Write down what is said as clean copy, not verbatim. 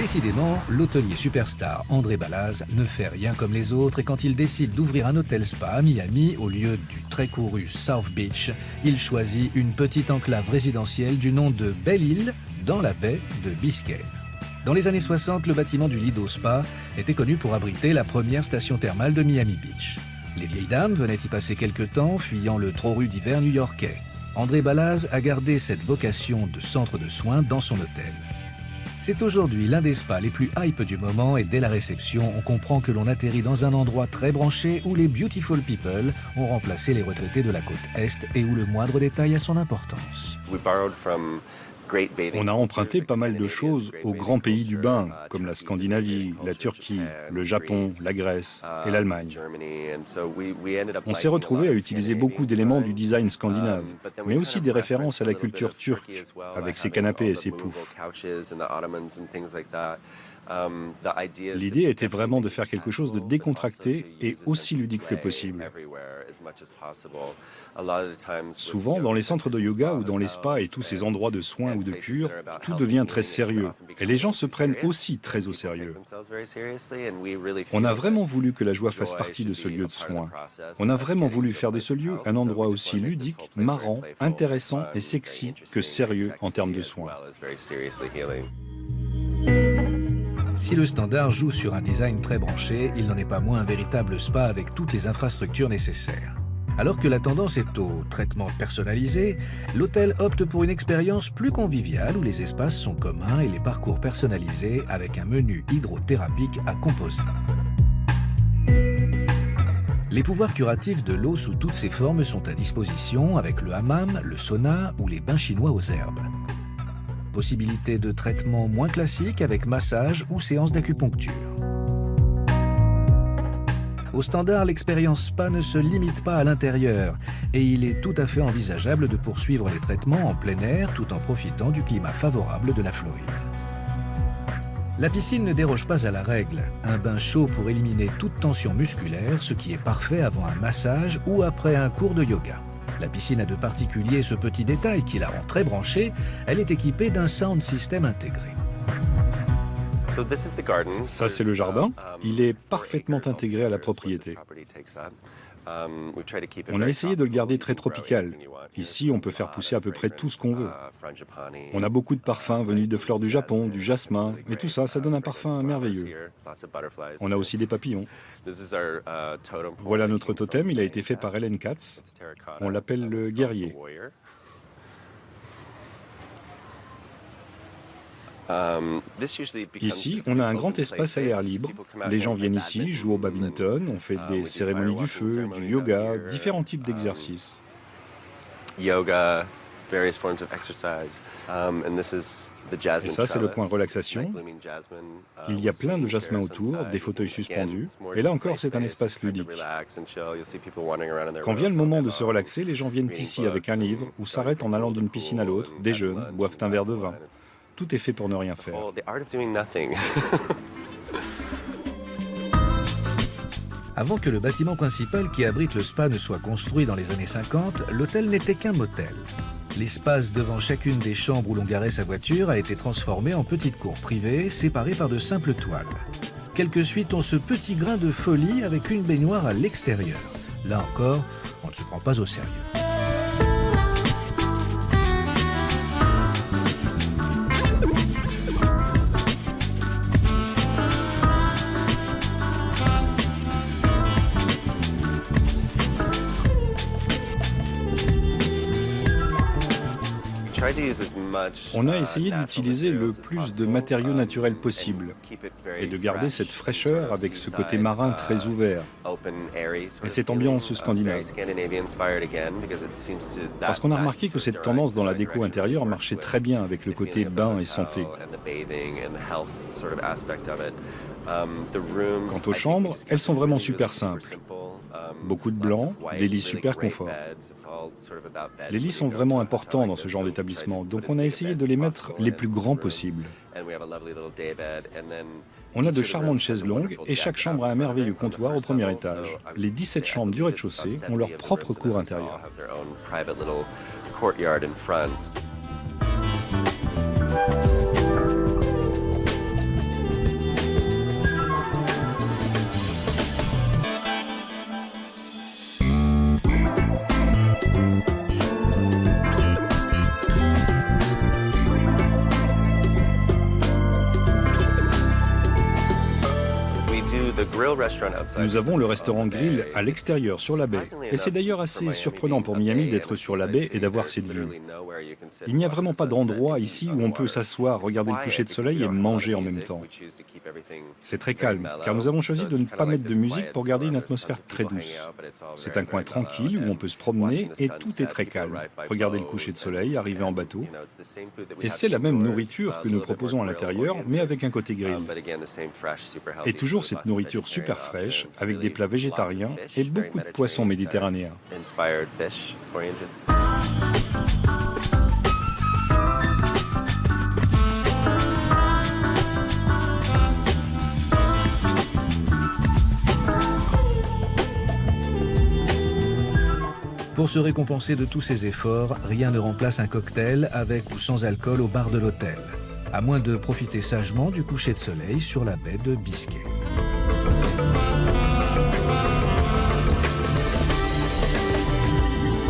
Décidément, l'hôtelier superstar André Balazs ne fait rien comme les autres et quand il décide d'ouvrir un hôtel spa à Miami, au lieu du très couru South Beach, il choisit une petite enclave résidentielle du nom de Belle-Île, dans la baie de Biscayne. Dans les années 60, le bâtiment du Lido Spa était connu pour abriter la première station thermale de Miami Beach. Les vieilles dames venaient y passer quelque temps, fuyant le trop rude hiver new-yorkais. André Balazs a gardé cette vocation de centre de soins dans son hôtel. C'est aujourd'hui l'un des spas les plus hype du moment et dès la réception, on comprend que l'on atterrit dans un endroit très branché où les beautiful people ont remplacé les retraités de la côte Est et où le moindre détail a son importance. On a emprunté pas mal de choses aux grands pays du bain, comme la Scandinavie, la Turquie, le Japon, la Grèce et l'Allemagne. On s'est retrouvé à utiliser beaucoup d'éléments du design scandinave, mais aussi des références à la culture turque, avec ses canapés et ses poufs. L'idée était vraiment de faire quelque chose de décontracté et aussi ludique que possible. Souvent, dans les centres de yoga ou dans les spas et tous ces endroits de soins ou de cure, tout devient très sérieux. Et les gens se prennent aussi très au sérieux. On a vraiment voulu que la joie fasse partie de ce lieu de soins. On a vraiment voulu faire de ce lieu un endroit aussi ludique, marrant, intéressant et sexy que sérieux en termes de soins. Si le standard joue sur un design très branché, il n'en est pas moins un véritable spa avec toutes les infrastructures nécessaires. Alors que la tendance est au traitement personnalisé, l'hôtel opte pour une expérience plus conviviale où les espaces sont communs et les parcours personnalisés avec un menu hydrothérapique à composer. Les pouvoirs curatifs de l'eau sous toutes ses formes sont à disposition avec le hammam, le sauna ou les bains chinois aux herbes. Possibilité de traitement moins classique avec massage ou séance d'acupuncture. Au standard, l'expérience spa ne se limite pas à l'intérieur et il est tout à fait envisageable de poursuivre les traitements en plein air tout en profitant du climat favorable de la Floride. La piscine ne déroge pas à la règle. Un bain chaud pour éliminer toute tension musculaire, ce qui est parfait avant un massage ou après un cours de yoga. La piscine a de particulier ce petit détail qui la rend très branchée. Elle est équipée d'un sound system intégré. Ça, c'est le jardin. Il est parfaitement intégré à la propriété. On a essayé de le garder très tropical. Ici, on peut faire pousser à peu près tout ce qu'on veut. On a beaucoup de parfums venus de fleurs du Japon, du jasmin, et tout ça, ça donne un parfum merveilleux. On a aussi des papillons. Voilà notre totem, il a été fait par Ellen Katz. On l'appelle le guerrier. Ici, on a un grand espace à l'air libre. Les gens viennent ici, jouent au badminton, on fait des cérémonies du feu, du yoga, différents types d'exercices. Et ça, c'est le coin relaxation. Il y a plein de jasmin autour, des fauteuils suspendus. Et là encore, c'est un espace ludique. Quand vient le moment de se relaxer, les gens viennent ici avec un livre ou s'arrêtent en allant d'une piscine à l'autre, déjeunent, boivent un verre de vin. Tout est fait pour ne rien faire. Avant que le bâtiment principal qui abrite le spa ne soit construit dans les années 50, l'hôtel n'était qu'un motel. L'espace devant chacune des chambres où l'on garait sa voiture a été transformé en petite cour privée, séparée par de simples toiles. Quelques suites ont ce petit grain de folie avec une baignoire à l'extérieur. Là encore, on ne se prend pas au sérieux. On a essayé d'utiliser le plus de matériaux naturels possible et de garder cette fraîcheur avec ce côté marin très ouvert et cette ambiance scandinave. Parce qu'on a remarqué que cette tendance dans la déco intérieure marchait très bien avec le côté bain et santé. Quant aux chambres, elles sont vraiment super simples. Beaucoup de blanc, des lits super confort. Les lits sont vraiment importants dans ce genre d'établissement, donc on a essayé de les mettre les plus grands possibles. On a de charmantes chaises longues et chaque chambre a un merveilleux comptoir au premier étage. Les 17 chambres du rez-de-chaussée ont leur propre cour intérieure. Nous avons le restaurant grill à l'extérieur, sur la baie. Et c'est d'ailleurs assez surprenant pour Miami d'être sur la baie et d'avoir cette vue. Il n'y a vraiment pas d'endroit ici où on peut s'asseoir, regarder le coucher de soleil et manger en même temps. C'est très calme, car nous avons choisi de ne pas mettre de musique pour garder une atmosphère très douce. C'est un coin tranquille où on peut se promener et tout est très calme. Regarder le coucher de soleil, arriver en bateau. Et c'est la même nourriture que nous proposons à l'intérieur, mais avec un côté grill. Et toujours cette nourriture super fraîche, avec des plats végétariens et beaucoup de poissons méditerranéens. Pour se récompenser de tous ces efforts, rien ne remplace un cocktail avec ou sans alcool au bar de l'hôtel, à moins de profiter sagement du coucher de soleil sur la baie de Biscay.